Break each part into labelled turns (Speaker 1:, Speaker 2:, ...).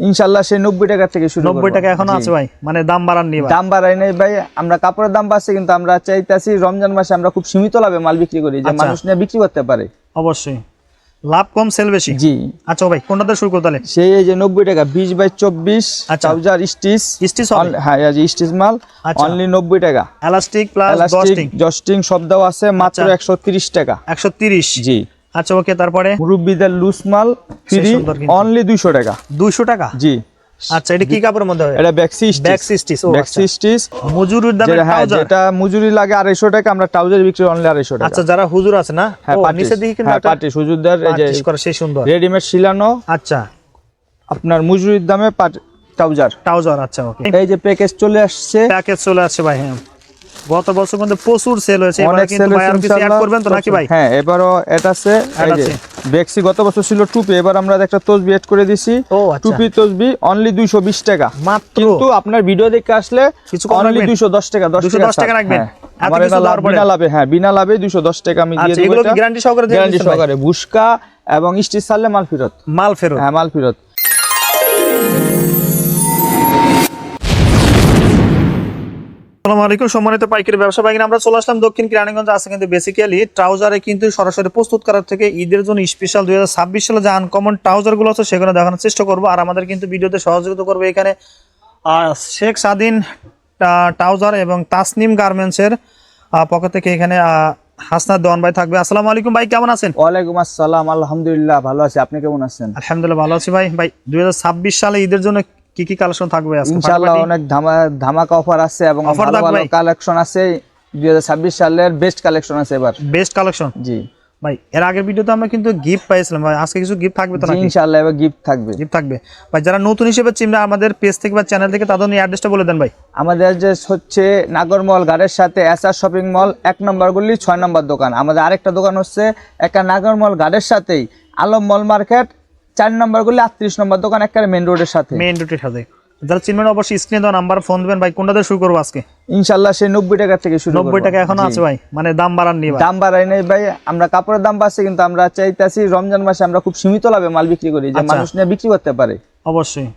Speaker 1: ইনশাআল্লাহ সেই 90 টাকা থেকে শুরু।
Speaker 2: 90 টাকা এখনো আছে ভাই, মানে দাম বাড়াননি ভাই?
Speaker 1: দাম বাড়াই নাই ভাই, আমরা কাপড়ের দাম বাড়ছে, কিন্তু আমরা চাইতাছি রমজান মাসে আমরা খুব সীমিত লাভে মাল বিক্রি করি, যে মানুষ নিয়ে বিক্রি করতে পারে।
Speaker 2: অবশ্যই লাভ কম সেল বেশি।
Speaker 1: জি।
Speaker 2: আচ্ছা ভাই কোনটাতে শুরু করতে?
Speaker 1: সেই এই যে 90 টাকা 20/24 ট্রাউজার স্টিচ। হ্যাঁ এই যে স্টিচ মাল অনলি 90 টাকা।
Speaker 2: এলাস্টিক প্লাস
Speaker 1: জস্টিং সব দেওয়া আছে, মাত্র 130 টাকা।
Speaker 2: 130।
Speaker 1: জি।
Speaker 2: আচ্ছা ওকে, তারপরে
Speaker 1: মুরব্বিদের লুজ মাল ফ্রি অনলি 200 টাকা।
Speaker 2: 200 টাকা?
Speaker 1: জি।
Speaker 2: আচ্ছা এটা কি কাপড়ের মধ্যে হয়?
Speaker 1: এটা ব্যাক্সি স্টিচ। ব্যাক্সি স্টিচ
Speaker 2: মজুরির দামে ট্রাউজার,
Speaker 1: যেটা মজুরি লাগে 250 টাকা, আমরা ট্রাউজার বিক্রি অনলি 250 টাকা।
Speaker 2: আচ্ছা যারা হুজুর আছে না, নিচে দিকে কিন্তু
Speaker 1: পাটি হুজুরদের এই যে
Speaker 2: করে সেই সুন্দর
Speaker 1: রেডিমেড শিলানো।
Speaker 2: আচ্ছা
Speaker 1: আপনার মজুরির দামে ট্রাউজার।
Speaker 2: আচ্ছা ওকে,
Speaker 1: এই যে প্যাকেজ চলে আসছে
Speaker 2: ভাই। হ্যাঁ গত বছর কিন্তু প্রচুর সেল হয়েছে, এবারে কিন্তু ভাই আর কিছু অ্যাড করবেন তো নাকি ভাই?
Speaker 1: হ্যাঁ এবারও এটা আছে। এই যে বেক্সি গত বছর ছিল টুপি, এবার আমরা একটা তসবি এড করে দিছি। টুপি তসবি অনলি 220 টাকা মাত্র। কিন্তু আপনার ভিডিও দেখে আসলে অনলি 210 টাকা।
Speaker 2: 210 টাকা রাখবেন।
Speaker 1: আমার এটা বিনা লাভে, হ্যাঁ বিনা লাভে 210 টাকা আমি দিয়ে দেব।
Speaker 2: এগুলো কি গ্যারান্টি সহকারে?
Speaker 1: বুশকা এবং স্টিচ ছাড়লে মাল ফেরত। হ্যাঁ মাল ফেরত।
Speaker 2: আসসালামু আলাইকুম সম্মানিত পাইকারি ব্যবসা ভাইরা, আমরা চলে আসলাম দক্ষিণ কেরানীগঞ্জ। আছে কিন্তু বেসিক্যালি ট্রাউজারে কিন্তু সরাসরি প্রস্তুত করার থেকে ঈদের জন্য স্পেশাল 2026 সালে যে আনকমন ট্রাউজার গুলো আছে সেগুলো দেখানোর চেষ্টা করবো। আর আমাদের কিন্তু ভিডিওতে সহযোগিতা করবে এখানে শেখ স্বাধীন ট্রাউজার এবং তাসনিম গার্মেন্টসের পক্ষ থেকে এখানে হাসনাত দেওয়ান ভাই থাকবে। আসসালামু আলাইকুম ভাই, কেমন আছেন?
Speaker 1: ওয়ালাইকুম আসসালাম, আলহামদুলিল্লাহ ভালো আছি, আপনি কেমন আছেন?
Speaker 2: আলহামদুলিল্লাহ ভালো আছি ভাই। 2026 সালে ঈদের জন্য কি কি কালেকশন থাকবে?
Speaker 1: ইনশাআল্লাহ অনেক ধামাকা অফার আছে এবং ভালো ভালো কালেকশন আছে। 2026 সালের বেস্ট কালেকশন আছে এবার।
Speaker 2: Best collection? জি ভাই। এর আগের ভিডিওতে আমরা কিন্তু গিফট পাইছিলাম ভাই, আজকে কিছু গিফট থাকবে তো নাকি?
Speaker 1: ইনশাআল্লাহ এবার গিফট থাকবে
Speaker 2: ভাই। যারা নতুন হিসেবে চিনবে আমাদের পেজ থেকে বা চ্যানেল থেকে, তাদের অ্যাড্রেসটা বলে দেন ভাই।
Speaker 1: আমাদের যে হচ্ছে নাগরমল গাড়ির সাথে এসআর শপিং মল 1 নম্বর গলি 6 নম্বর দোকান। আমাদের আরেকটা দোকান হচ্ছে একটা নাগরমল গাড়ির সাথেই আলম মল মার্কেট 4 নম্বর গলি 38 নম্বর দোকান, একটা মেইন রোডের সাথে। যারা চিনবেন অবশ্যই স্ক্রিনে দেওয়া নাম্বার ফোন দিবেন। ভাই কোনটা দিয়ে শুরু করবো আজকে? ইনশাআল্লাহ সেই 90 টাকা থেকে শুরু।
Speaker 2: 90 টাকা এখনো আছে ভাই, মানে দাম বাড়াননি ভাই?
Speaker 1: দাম বাড়াই নাই ভাই, আমরা কাপড়ের দাম বাড়ছে, কিন্তু আমরা চাইতাছি রমজান মাসে আমরা খুব সীমিত লাভে মাল বিক্রি করি, যে মানুষ নিয়ে বিক্রি করতে পারে।
Speaker 2: অবশ্যই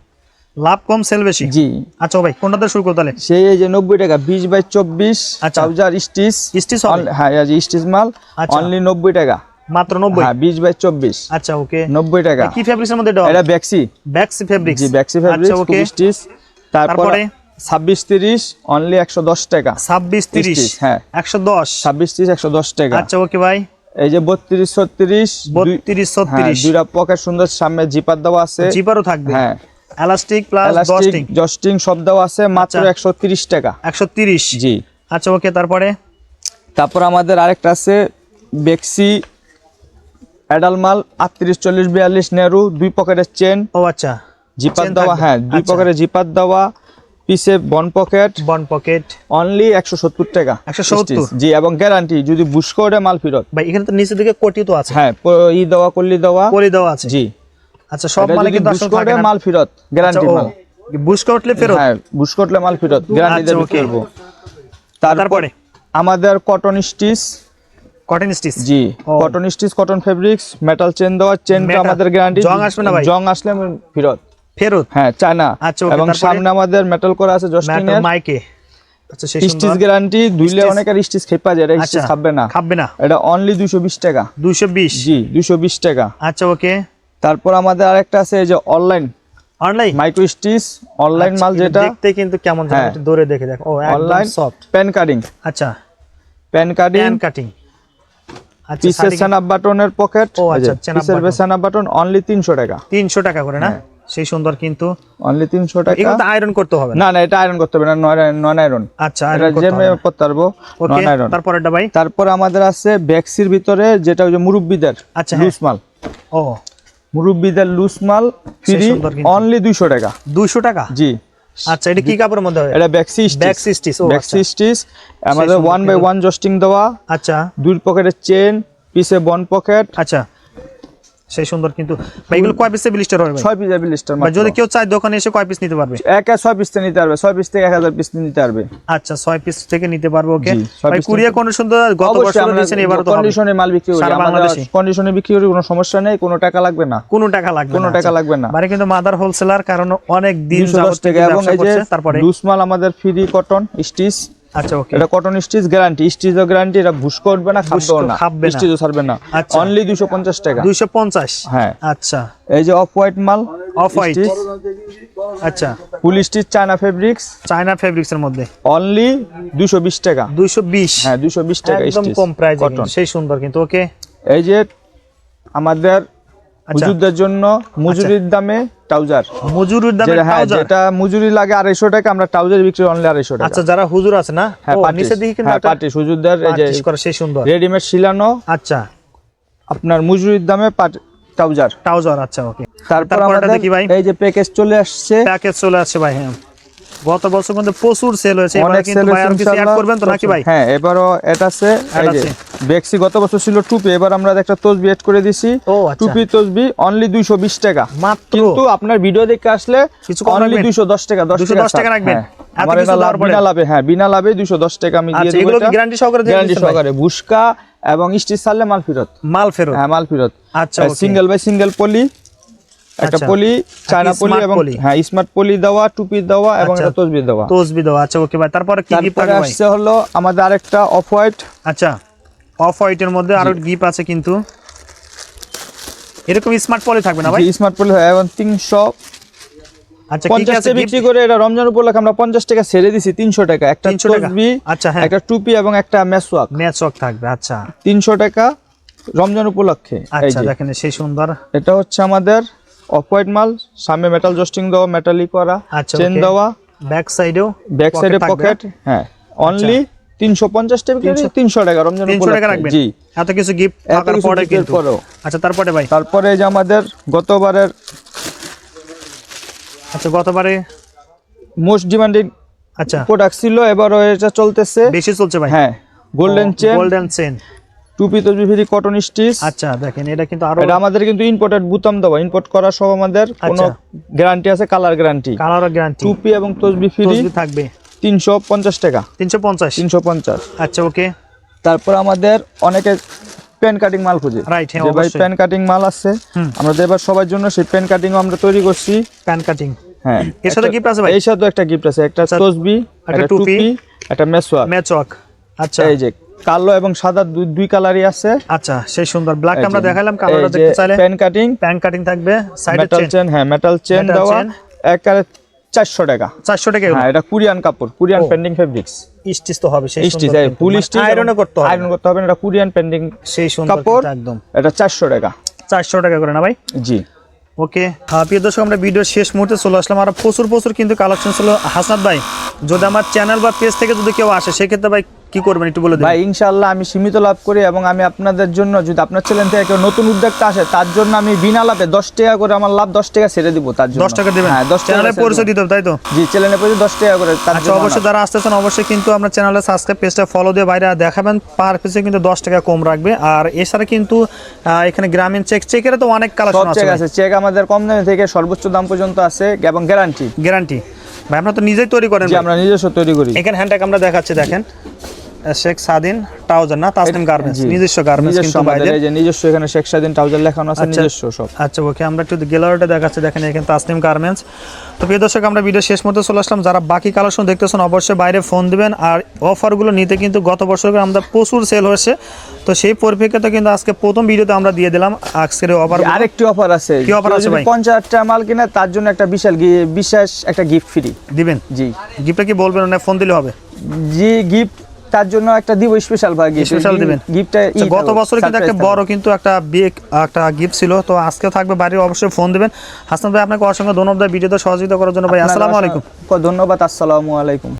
Speaker 2: লাভ কম সেল বেশি।
Speaker 1: জি।
Speaker 2: আচ্ছা ভাই কোনটা দিয়ে শুরু করতে?
Speaker 1: সেই এই যে 90 টাকা 20/24 ট্রাউজার স্টিচ। হ্যাঁ এই যে স্টিচ মাল অনলি 90 টাকা মাত্র। 90? হ্যাঁ 20/24।
Speaker 2: আচ্ছা ওকে
Speaker 1: 90 টাকা।
Speaker 2: কি ফেব্রিক্সের মধ্যে এটা
Speaker 1: ব্যাক্সি
Speaker 2: ফেব্রিক্স?
Speaker 1: জি ব্যাক্সি ফেব্রিক্স খুব স্টিচ। তারপরে 26-30 অনলি 110 টাকা।
Speaker 2: 26-30
Speaker 1: হ্যাঁ
Speaker 2: 110।
Speaker 1: 26-30 110 টাকা।
Speaker 2: আচ্ছা ওকে ভাই।
Speaker 1: এই যে 32-36 দুইটা পকেট সুন্দর, সামনে জিপার দেওয়া আছে।
Speaker 2: জিপারও থাকবে?
Speaker 1: হ্যাঁ।
Speaker 2: এলাস্টিক প্লাস
Speaker 1: জস্টিং সব দেওয়া আছে, মাত্র 130 টাকা।
Speaker 2: 130? জি। আচ্ছা ওকে, তারপর
Speaker 1: আমাদের আরেকটা আছে বেক্সি অ্যাডাল মাল 38-40-42 নেরু, 2 পকেটের চেন।
Speaker 2: ও আচ্ছা,
Speaker 1: জিপার দেওয়া। হ্যাঁ 2 পকেটে জিপার দেওয়া, পিছে বন পকেট অনলি 170 টাকা।
Speaker 2: 170?
Speaker 1: জি, এবং গ্যারান্টি যদি বুশ করে মাল ফেরত।
Speaker 2: ভাই এখানে তো নিচে দিকে কোটি তো আছে?
Speaker 1: হ্যাঁ দেওয়া কলি দেওয়া আছে। জি।
Speaker 2: আচ্ছা সব মালে কিন্তু
Speaker 1: বুশ করে মাল ফেরত, গ্যারান্টি মাল।
Speaker 2: বুশ করলে ফেরত?
Speaker 1: হ্যাঁ বুশ করলে মাল ফেরত, গ্যারান্টি দেব করব। তারপরে আমাদের কটন স্টিচ। জি cotton stitch, cotton fabrics, metal chain দেওয়া, চেনটা আমাদের গ্যারান্টি।
Speaker 2: জং আসবে না ভাই?
Speaker 1: জং আসলে ফেরত।
Speaker 2: হ্যাঁ
Speaker 1: চায়না। এবং সামনে আমাদের মেটাল করা আছে জস্টিং এর মাইকে। আচ্ছা সেই স্টিচ গ্যারান্টি, ধুইলে অনেকের স্টিচ খেপা যায়, এটা স্টিচ খাবে না। এটা অনলি 220 টাকা।
Speaker 2: 220? জি
Speaker 1: 220 টাকা।
Speaker 2: আচ্ছা ওকে।
Speaker 1: তারপর আমাদের আরেকটা আছে এই যে অনলাইন মাইক্রো স্টিচ অনলাইন মাল, যেটা
Speaker 2: দেখতে কিন্তু কেমন জানো, একটু ধরে দেখে দেখো। ও একদম সফট।
Speaker 1: Pen cutting.
Speaker 2: আচ্ছা
Speaker 1: পেন কাটিং। পিসের সেনা বাটনের পকেট।
Speaker 2: ও আচ্ছা
Speaker 1: সেনা বাটন অনলি 300 টাকা।
Speaker 2: 300 টাকা করে না? সেই সুন্দর কিন্তু
Speaker 1: অনলি 300 টাকা।
Speaker 2: এগুলো তো আয়রন করতে হবে না?
Speaker 1: না এটা আয়রন করতে হবে না, নন আয়রন।
Speaker 2: আচ্ছা আয়রন করতে হবে,
Speaker 1: করতে পারবো নন আয়রন।
Speaker 2: তারপরটা ভাই?
Speaker 1: তারপর আমাদের আছে ব্যাক্সির ভিতরে, যেটা ওই যে মুরব্বিদের লুজ মাল। ও মুরব্বিদের লুজ মাল ফ্রি অনলি 200 টাকা।
Speaker 2: 200 টাকা? জি। আচ্ছা এটা কি কাপড়ের মধ্যে হয়? এটা ব্যাক্সি স্টিচ।
Speaker 1: আমাদের 1/1 জস্টিং দেওয়া।
Speaker 2: আচ্ছা
Speaker 1: 2 পকেটের চেন, পিছে বন পকেট।
Speaker 2: আচ্ছা সেই সুন্দর কিন্তু ভাই এগুলো কয় পিসে ব্লিস্টার হবে ভাই?
Speaker 1: 6 পিস ব্লিস্টার
Speaker 2: ভাই যদি কেউ চায় দোকানে এসে কয় পিস নিতে পারবে?
Speaker 1: একা 6 পিস নিতে পারবে, 6 পিস থেকে 1000 পিস নিতে পারবে।
Speaker 2: আচ্ছা 6 পিস থেকে নিতে পারবে। ওকে
Speaker 1: জি, 6
Speaker 2: ভাই
Speaker 1: পিস
Speaker 2: কুরিয়ার কন্ডিশন তো গত বছর দিয়েছেন, এবারও তো
Speaker 1: কন্ডিশনে মাল বিক্রি করি,
Speaker 2: সারা
Speaker 1: আমাদের
Speaker 2: বাংলাদেশে
Speaker 1: কন্ডিশনে বিক্রি করি, কোনো সমস্যা নেই, কোনো টাকা লাগবে না,
Speaker 2: কোনো টাকা লাগবে না।
Speaker 1: কোনো টাকা লাগবে না।
Speaker 2: মানে কিন্তু মাদার হোলসেলার, কারণ অনেক দিন
Speaker 1: 210
Speaker 2: যাবত
Speaker 1: টাকা। এবং
Speaker 2: ব্যবসা
Speaker 1: এই যে
Speaker 2: করছে। তারপরে
Speaker 1: লুজ মাল আমাদের ফ্রি কটন স্টিচ।
Speaker 2: আচ্ছা ওকে,
Speaker 1: এটা কটন স্টিচ গ্যারান্টি, স্টিচও গ্যারান্টি, এটা ভুস করবে না, খাবেও না,
Speaker 2: খাবে না,
Speaker 1: স্টিচও ছাড়বে না।
Speaker 2: আচ্ছা।
Speaker 1: অনলি 250 টাকা।
Speaker 2: 250?
Speaker 1: হ্যাঁ।
Speaker 2: আচ্ছা
Speaker 1: এই যে অফ হোয়াইট মাল,
Speaker 2: অফ হোয়াইট, আচ্ছা
Speaker 1: ফুল stitch China fabrics,
Speaker 2: China fabrics এর মধ্যে
Speaker 1: অনলি 220 টাকা।
Speaker 2: 220?
Speaker 1: হ্যাঁ 220 টাকা
Speaker 2: একদম
Speaker 1: স্টিচ
Speaker 2: কম প্রাইস,
Speaker 1: কটন।
Speaker 2: সেই সুন্দর কিন্তু। ওকে
Speaker 1: এই যে আমাদের
Speaker 2: আচ্ছা।
Speaker 1: হুজুরদের জন্য মজুরির দামে ট্রাউজার,
Speaker 2: মজুরির দামে ট্রাউজার?
Speaker 1: যেটা মজুরি লাগে 250 টাকা, আমরা ট্রাউজার বিক্রি অনলি 250 টাকা।
Speaker 2: আচ্ছা যারা হুজুর আছে না,
Speaker 1: হ্যাঁ
Speaker 2: ও
Speaker 1: পার্টি,
Speaker 2: নিচে দিকে কিন্তু
Speaker 1: হ্যাঁ
Speaker 2: একটা
Speaker 1: পার্টি হুজুরদের এই যে
Speaker 2: পার্টিশ করা, সেই সুন্দর।
Speaker 1: রেডিমেড শিলানো,
Speaker 2: আচ্ছা
Speaker 1: আপনার মজুরির দামে ট্রাউজার।
Speaker 2: ট্রাউজার, আচ্ছা ওকে।
Speaker 1: তারপর
Speaker 2: তারপরটা
Speaker 1: আমাদের
Speaker 2: দেখি ভাই,
Speaker 1: এই যে প্যাকেজ চলে আসছে,
Speaker 2: প্যাকেজ চলে আসছে ভাই। হ্যাঁ গত বছর মধ্যে প্রচুর সেল হয়েছে, এবারে
Speaker 1: অনেক
Speaker 2: কিন্তু
Speaker 1: সেল
Speaker 2: ভাই আর কিছু অ্যাড করবেন তো নাকি ভাই?
Speaker 1: হ্যাঁ এবারও এটা আছে। এই যে
Speaker 2: আছে।
Speaker 1: বেক্সি গত বছর ছিল টুপি, এবার আমরা একটা তসবি এড করে দিছি।
Speaker 2: ও আচ্ছা,
Speaker 1: টুপি তসবি অনলি 220 টাকা
Speaker 2: মাত্র।
Speaker 1: কিন্তু আপনার ভিডিও দেখে আসলে
Speaker 2: কিছু কম
Speaker 1: অনলি
Speaker 2: রাখবেন?
Speaker 1: 210 টাকা,
Speaker 2: 210 টাকা রাখবেন? এত
Speaker 1: আমার
Speaker 2: কিছু
Speaker 1: এটা
Speaker 2: দেওয়ার পরে?
Speaker 1: বিনা লাভে, হ্যাঁ বিনা লাভে 210 টাকা আমি দিয়ে
Speaker 2: আচ্ছা
Speaker 1: দেব।
Speaker 2: এগুলো কি গ্যারান্টি সহকারে দিয়ে
Speaker 1: গ্যারান্টি
Speaker 2: দিচ্ছেন ভাই?
Speaker 1: সহকারে, বুশকা এবং স্টিচ ছাড়লে মাল ফেরত।
Speaker 2: মাল ফেরত?
Speaker 1: হ্যাঁ মাল ফেরত।
Speaker 2: আচ্ছা ওকে।
Speaker 1: সিঙ্গেল বাই সিঙ্গেল পলি, একটা
Speaker 2: আচ্ছা।
Speaker 1: পলি চায়না পলি
Speaker 2: smart
Speaker 1: এবং
Speaker 2: পলি।
Speaker 1: হ্যাঁ স্মার্ট পলি দেওয়া, টুপি দেওয়া এবং
Speaker 2: আচ্ছা।
Speaker 1: এটা তসবি দেওয়া।
Speaker 2: তসবি দাও, আচ্ছা ওকে ভাই। তারপরে কি গিফট
Speaker 1: তারপরে
Speaker 2: পাবে ভাই?
Speaker 1: আসছে হলো আমাদের আরেকটা অফ হোয়াইট।
Speaker 2: আচ্ছা অফ হোয়াইটের মধ্যে আরো গিফট আছে কিন্তু, এরকম স্মার্ট পলি থাকবে না ভাই?
Speaker 1: স্মার্ট পলি হয় এবং 350
Speaker 2: আচ্ছা কি কি আছে
Speaker 1: বিক্রি করে, এটা রমজান উপলক্ষে আমরা 50 টাকা ছেড়ে দিছি, 300 টাকা একটা
Speaker 2: 300 টাকা?
Speaker 1: তসবি,
Speaker 2: আচ্ছা হ্যাঁ,
Speaker 1: একটা টুপি এবং একটা মেসওয়াক,
Speaker 2: ম্যাচক থাকবে। আচ্ছা
Speaker 1: 300 টাকা রমজান উপলক্ষে। এই
Speaker 2: আচ্ছা
Speaker 1: যে
Speaker 2: দেখেন সেই সুন্দর।
Speaker 1: এটা হচ্ছে আমাদের অফ হোয়াইট মাল, সামনে মেটাল জস্টিং দেওয়া, মেটালি করা,
Speaker 2: আচ্ছা,
Speaker 1: চেন
Speaker 2: okay।
Speaker 1: দেওয়া,
Speaker 2: ব্যাক সাইডেও
Speaker 1: ব্যাক সাইডে পকেট। হ্যাঁ অনলি 350 টাকা, 300 টাকা রমজান
Speaker 2: 300 টাকা
Speaker 1: উপলক্ষে।
Speaker 2: রাখবেন?
Speaker 1: জি
Speaker 2: এত কিছু গিফট
Speaker 1: এত
Speaker 2: থাকার
Speaker 1: কিছু
Speaker 2: পরে
Speaker 1: gift এর
Speaker 2: কিন্তু।
Speaker 1: পরেও।
Speaker 2: আচ্ছা তারপরে ভাই?
Speaker 1: তারপরে এই যে আমাদের গতবারের
Speaker 2: আচ্ছা গতবারে
Speaker 1: মোস্ট ডিমান্ডিং
Speaker 2: আচ্ছা
Speaker 1: প্রোডাক্ট ছিল, এবারও এটা চলতেছে।
Speaker 2: বেশি চলছে ভাই?
Speaker 1: হ্যাঁ গোল্ডেন চেন,
Speaker 2: গোল্ডেন চেন,
Speaker 1: টুপি তসবি ফ্রি কটন স্টিচ।
Speaker 2: আচ্ছা দেখেন এটা কিন্তু আরো,
Speaker 1: এটা আমাদের কিন্তু ইম্পোর্টেড বুতাম দেওয়া, ইম্পোর্ট করা সব আমাদের কোনো
Speaker 2: আচ্ছা।
Speaker 1: গ্যারান্টি আছে, কালার গ্যারান্টি।
Speaker 2: কালার গ্যারান্টি,
Speaker 1: টুপি এবং তসবি ফ্রি,
Speaker 2: তসবি থাকবে
Speaker 1: 350 টাকা।
Speaker 2: 350?
Speaker 1: 350।
Speaker 2: আচ্ছা ওকে।
Speaker 1: তারপর আমাদের অনেকে পেন কাটিং মাল খুঁজে,
Speaker 2: রাইট, হ্যাঁ
Speaker 1: যে ভাই
Speaker 2: অবশ্যই।
Speaker 1: পেন কাটিং মাল আছে, আমরা এবার সবার জন্য সেই পেন কাটিংও আমরা তৈরি করছি।
Speaker 2: প্যান কাটিং
Speaker 1: হ্যাঁ
Speaker 2: এর সাথে গিফট আছে ভাই?
Speaker 1: এই সাথে একটা গিফট আছে, একটা
Speaker 2: আচ্ছা,
Speaker 1: তসবি,
Speaker 2: একটা
Speaker 1: একটা
Speaker 2: টুপি,
Speaker 1: টুপি, একটা মেসওয়াক।
Speaker 2: ম্যাচক। আচ্ছা
Speaker 1: এই যে কালো এবং সাদা দুই কালারই আছে।
Speaker 2: আচ্ছা সেই সুন্দর। ব্ল্যাক আমরা দেখালাম,
Speaker 1: এই
Speaker 2: কালারটা
Speaker 1: যে
Speaker 2: দেখতে চাইলে
Speaker 1: পেন কাটিং,
Speaker 2: প্যান কাটিং থাকবে, সাইডে
Speaker 1: মেটাল
Speaker 2: চেন।
Speaker 1: চেন, হ্যাঁ মেটাল চেন
Speaker 2: Metal
Speaker 1: দেওয়া,
Speaker 2: chain।
Speaker 1: একেবারে 400 টাকা।
Speaker 2: 400 টাকা?
Speaker 1: হ্যাঁ এটা কোরিয়ান কাপড়, কোরিয়ান
Speaker 2: ও।
Speaker 1: Pending fabrics.
Speaker 2: স্টিচ তো হবে সেই
Speaker 1: স্টিচ,
Speaker 2: সুন্দর কিন্তু।
Speaker 1: ফুল
Speaker 2: মানে
Speaker 1: স্টিচ,
Speaker 2: আয়রনও করতে হবে?
Speaker 1: আয়রন করতে হবে না, এটা কোরিয়ান পেন্ডিং
Speaker 2: সেই সুন্দর
Speaker 1: কাপড়।
Speaker 2: কিন্তু একদম।
Speaker 1: এটা 400 টাকা।
Speaker 2: 400 টাকা করে না ভাই?
Speaker 1: জি
Speaker 2: ওকে। প্রিয় দর্শক আমরা ভিডিওর শেষ মুহূর্তে চলে আসলাম, আর প্রচুর কিন্তু কালেকশন ছিল। হাসনাত ভাই যদি আমার চ্যানেল বা পেজ থেকে যদি কেউ আসে, সেক্ষেত্রে ভাই কি করবেন একটু বলে দিন।
Speaker 1: ভাই ইনশাআল্লাহ আমি সীমিত লাভ করি, এবং আমি আপনাদের জন্য, যদি আপনার চ্যানেল থেকে কেউ নতুন উদ্যোক্তা আসে, তার জন্য আমি বিনা লাভে 10 টাকা করে, আমার লাভ 10 টাকা ছেড়ে দিব তার জন্য।
Speaker 2: 10 টাকা দেবেন?
Speaker 1: হ্যাঁ 10 টাকা
Speaker 2: চ্যানেলে পরিচয় দিতে হবে তাই তো?
Speaker 1: জি চ্যানেলে পরিচয় 10 টাকা করে তার
Speaker 2: আচ্ছা
Speaker 1: জন্য।
Speaker 2: অবশ্যই যারা আসতেছেন অবশ্যই কিন্তু আপনার চ্যানেলে সাবস্ক্রাইব, পেজটা ফলো দিয়ে বাইরে দেখাবেন, পার পিসে কিন্তু 10 টাকা কম রাখবে। আর এছাড়া কিন্তু এখানে গ্রামীণ চেকের তো অনেক
Speaker 1: সব
Speaker 2: কালেকশন
Speaker 1: চেক
Speaker 2: আছে।
Speaker 1: আছে, চেক আমাদের কম দামে থেকে সর্বোচ্চ দাম পর্যন্ত আছে এবং গ্যারান্টি।
Speaker 2: গ্যারান্টি ভাই আপনারা তো নিজেই তৈরি করেন?
Speaker 1: যে
Speaker 2: ভাই?
Speaker 1: আমরা নিজস্ব তৈরি করি।
Speaker 2: এখানে হ্যান্ডট্যাগ আমরা দেখাচ্ছি, দেখেন শেখ সাদিন ট্রাউজার না, তাসনিম গার্মেন্টস,
Speaker 1: জি।
Speaker 2: নিজস্ব গার্মেন্টস
Speaker 1: নিজস্ব
Speaker 2: কিন্তু
Speaker 1: আমাদের,
Speaker 2: বাইরে।
Speaker 1: এই যে নিজস্ব এখানে শেখ সাদিন ট্রাউজার লেখানো আছে,
Speaker 2: আচ্ছা।
Speaker 1: নিজস্ব সব।
Speaker 2: আচ্ছা ওকে, আমরা একটু গ্যালারিটা দেখাচ্ছি, দেখেন এখানে তাসনিম গার্মেন্টস। তো প্রিয় দর্শক আমরা ভিডিও শেষ মতো চলে আসলাম, যারা বাকি কালেকশন দেখতেছেন অবশ্যই বাইরে ফোন দিবেন। আর অফারগুলো নিতে কিন্তু গত বছর আমরা প্রচুর সেল হয়েছে, তো সেই পরিপ্রেক্ষিতে কিন্তু আজকে প্রথম ভিডিওতে আমরা দিয়ে দিলাম আজকের অফার।
Speaker 1: আরেকটি অফার আছে,
Speaker 2: কি offer আছে ভাই?
Speaker 1: 50 টাকা মাল কিনে তার জন্য একটা বিশেষ একটা গিফট ফ্রি
Speaker 2: দিবেন?
Speaker 1: জি
Speaker 2: গিফটটা কি বলবেন না ফোন দিলে হবে?
Speaker 1: জি গিফট তার জন্য একটা দিব, স্পেশাল ভাই গিফট।
Speaker 2: স্পেশাল দিবেন?
Speaker 1: গিফটটা
Speaker 2: গত বছর কিন্তু একটা বড় কিন্তু একটা বিগ একটা গিফট ছিল, তো আজকে থাকবে বাইরে, অবশ্যই ফোন দিবেন। হাসান ভাই আপনাকে অসংখ্য ধন্যবাদ ভিডিওতে সহযোগিতা করার জন্য ভাই। আসসালামু আলাইকুম।
Speaker 1: ধন্যবাদ, আসসালামু আলাইকুম।